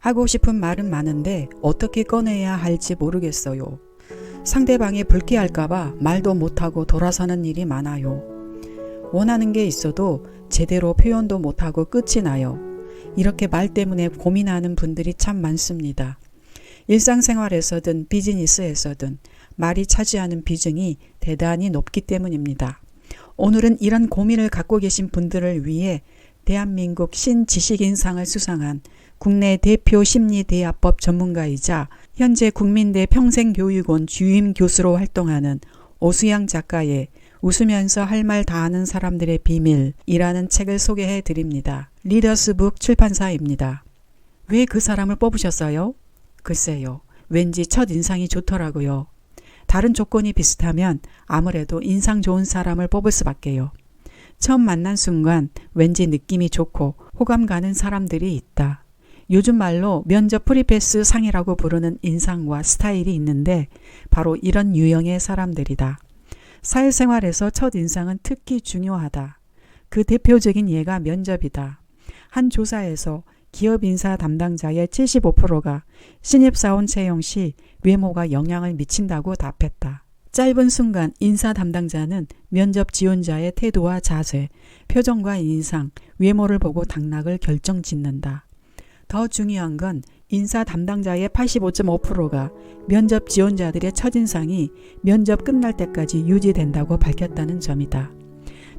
하고 싶은 말은 많은데 어떻게 꺼내야 할지 모르겠어요. 상대방이 불쾌할까봐 말도 못하고 돌아서는 일이 많아요. 원하는 게 있어도 제대로 표현도 못하고 끝이 나요. 이렇게 말 때문에 고민하는 분들이 참 많습니다. 일상생활에서든 비즈니스에서든 말이 차지하는 비중이 대단히 높기 때문입니다. 오늘은 이런 고민을 갖고 계신 분들을 위해 대한민국 신지식인상을 수상한 국내 대표 심리대화법 전문가이자 현재 국민대 평생교육원 주임 교수로 활동하는 오수영 작가의 웃으면서 할 말 다하는 사람들의 비밀이라는 책을 소개해 드립니다. 리더스북 출판사입니다. 왜 그 사람을 뽑으셨어요? 글쎄요. 왠지 첫인상이 좋더라고요. 다른 조건이 비슷하면 아무래도 인상 좋은 사람을 뽑을 수밖에요. 처음 만난 순간 왠지 느낌이 좋고 호감 가는 사람들이 있다. 요즘 말로 면접 프리패스 상이라고 부르는 인상과 스타일이 있는데 바로 이런 유형의 사람들이다. 사회생활에서 첫인상은 특히 중요하다. 그 대표적인 예가 면접이다. 한 조사에서 기업 인사 담당자의 75%가 신입사원 채용 시 외모가 영향을 미친다고 답했다. 짧은 순간 인사 담당자는 면접 지원자의 태도와 자세, 표정과 인상, 외모를 보고 당락을 결정짓는다. 더 중요한 건 인사 담당자의 85.5%가 면접 지원자들의 첫인상이 면접 끝날 때까지 유지된다고 밝혔다는 점이다.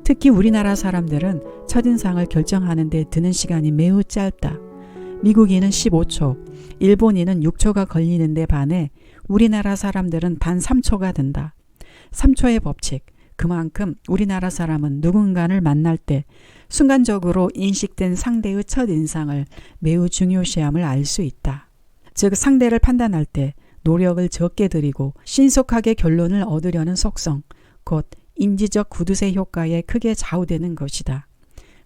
특히 우리나라 사람들은 첫인상을 결정하는 데 드는 시간이 매우 짧다. 미국인은 15초, 일본인은 6초가 걸리는데 반해 우리나라 사람들은 단 3초가 든다. 3초의 법칙, 그만큼 우리나라 사람은 누군가를 만날 때 순간적으로 인식된 상대의 첫인상을 매우 중요시함을 알 수 있다. 즉 상대를 판단할 때 노력을 적게 들이고 신속하게 결론을 얻으려는 속성, 곧 인지적 구두쇠 효과에 크게 좌우되는 것이다.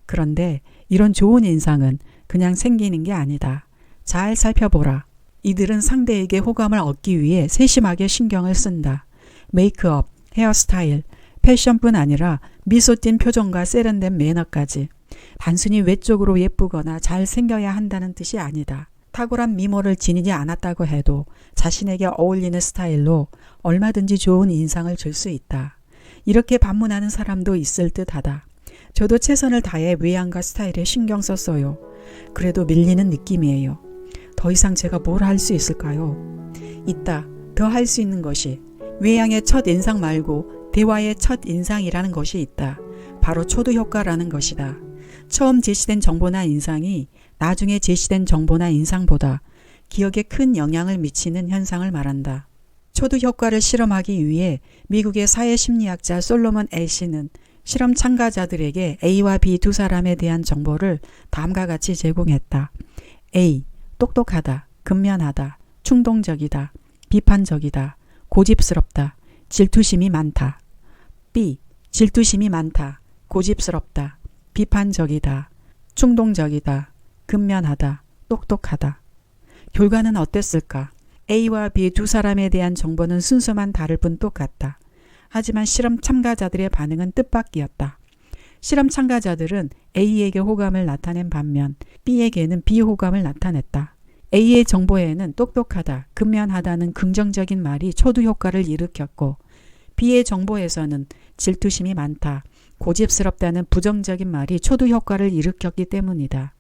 그런데 이런 좋은 인상은 그냥 생기는 게 아니다. 잘 살펴보라. 이들은 상대에게 호감을 얻기 위해 세심하게 신경을 쓴다. 메이크업, 헤어스타일, 패션뿐 아니라 미소 띤 표정과 세련된 매너까지. 단순히 외적으로 예쁘거나 잘 생겨야 한다는 뜻이 아니다. 탁월한 미모를 지니지 않았다고 해도 자신에게 어울리는 스타일로 얼마든지 좋은 인상을 줄 수 있다. 이렇게 반문하는 사람도 있을 듯하다. 저도 최선을 다해 외양과 스타일에 신경 썼어요. 그래도 밀리는 느낌이에요. 더 이상 제가 뭘 할 수 있을까요? 있다. 더 할 수 있는 것이. 외양의 첫 인상 말고 대화의 첫 인상이라는 것이 있다. 바로 초두 효과라는 것이다. 처음 제시된 정보나 인상이 나중에 제시된 정보나 인상보다 기억에 큰 영향을 미치는 현상을 말한다. 초두 효과를 실험하기 위해 미국의 사회심리학자 솔로몬 애시는 실험 참가자들에게 A와 B 두 사람에 대한 정보를 다음과 같이 제공했다. A. 똑똑하다, 근면하다, 충동적이다, 비판적이다, 고집스럽다, 질투심이 많다. B. 질투심이 많다, 고집스럽다, 비판적이다, 충동적이다, 근면하다, 똑똑하다. 결과는 어땠을까? A와 B 두 사람에 대한 정보는 순서만 다를 뿐 똑같다. 하지만 실험 참가자들의 반응은 뜻밖이었다. 실험 참가자들은 A에게 호감을 나타낸 반면 B에게는 비호감을 나타냈다. A의 정보에는 똑똑하다, 근면하다는 긍정적인 말이 초두 효과를 일으켰고 B의 정보에서는 질투심이 많다, 고집스럽다는 부정적인 말이 초두 효과를 일으켰기 때문이다.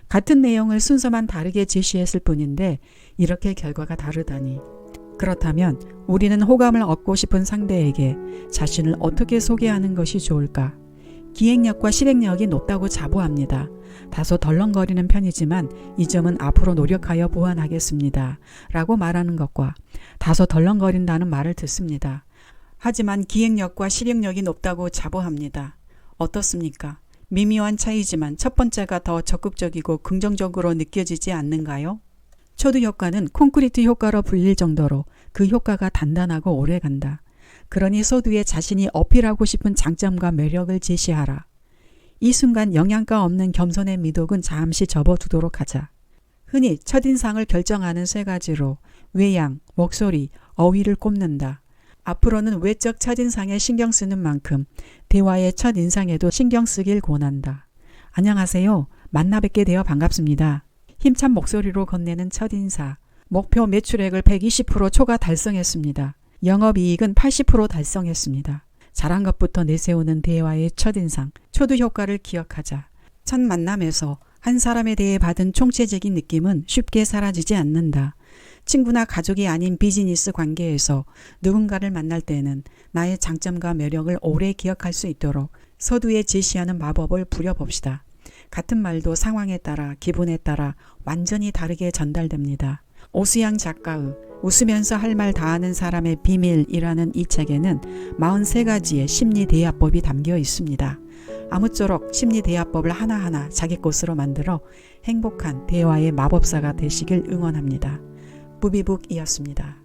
같은 내용을 순서만 다르게 제시했을 뿐인데 이렇게 결과가 다르다니. 그렇다면 우리는 호감을 얻고 싶은 상대에게 자신을 어떻게 소개하는 것이 좋을까? 기획력과 실행력이 높다고 자부합니다. 다소 덜렁거리는 편이지만 이 점은 앞으로 노력하여 보완하겠습니다. 라고 말하는 것과 다소 덜렁거린다는 말을 듣습니다. 하지만 기획력과 실행력이 높다고 자부합니다. 어떻습니까? 미묘한 차이지만 첫 번째가 더 적극적이고 긍정적으로 느껴지지 않는가요? 초두 효과는 콘크리트 효과로 불릴 정도로 그 효과가 단단하고 오래간다. 그러니 소두에 자신이 어필하고 싶은 장점과 매력을 제시하라. 이 순간 영양가 없는 겸손의 미덕은 잠시 접어두도록 하자. 흔히 첫인상을 결정하는 세 가지로 외양, 목소리, 어휘를 꼽는다. 앞으로는 외적 첫인상에 신경 쓰는 만큼 대화의 첫인상에도 신경 쓰길 권한다. 안녕하세요. 만나 뵙게 되어 반갑습니다. 힘찬 목소리로 건네는 첫인사. 목표 매출액을 120% 초과 달성했습니다. 영업이익은 80% 달성했습니다. 잘한 것부터 내세우는 대화의 첫인상. 초두 효과를 기억하자. 첫 만남에서 한 사람에 대해 받은 총체적인 느낌은 쉽게 사라지지 않는다. 친구나 가족이 아닌 비즈니스 관계에서 누군가를 만날 때는 나의 장점과 매력을 오래 기억할 수 있도록 서두에 제시하는 마법을 부려봅시다. 같은 말도 상황에 따라 기분에 따라 완전히 다르게 전달됩니다. 오수양 작가의 웃으면서 할 말 다하는 사람의 비밀이라는 이 책에는 43가지의 심리대화법이 담겨 있습니다. 아무쪼록 심리대화법을 하나하나 자기 것으로 만들어 행복한 대화의 마법사가 되시길 응원합니다. 부비북이었습니다.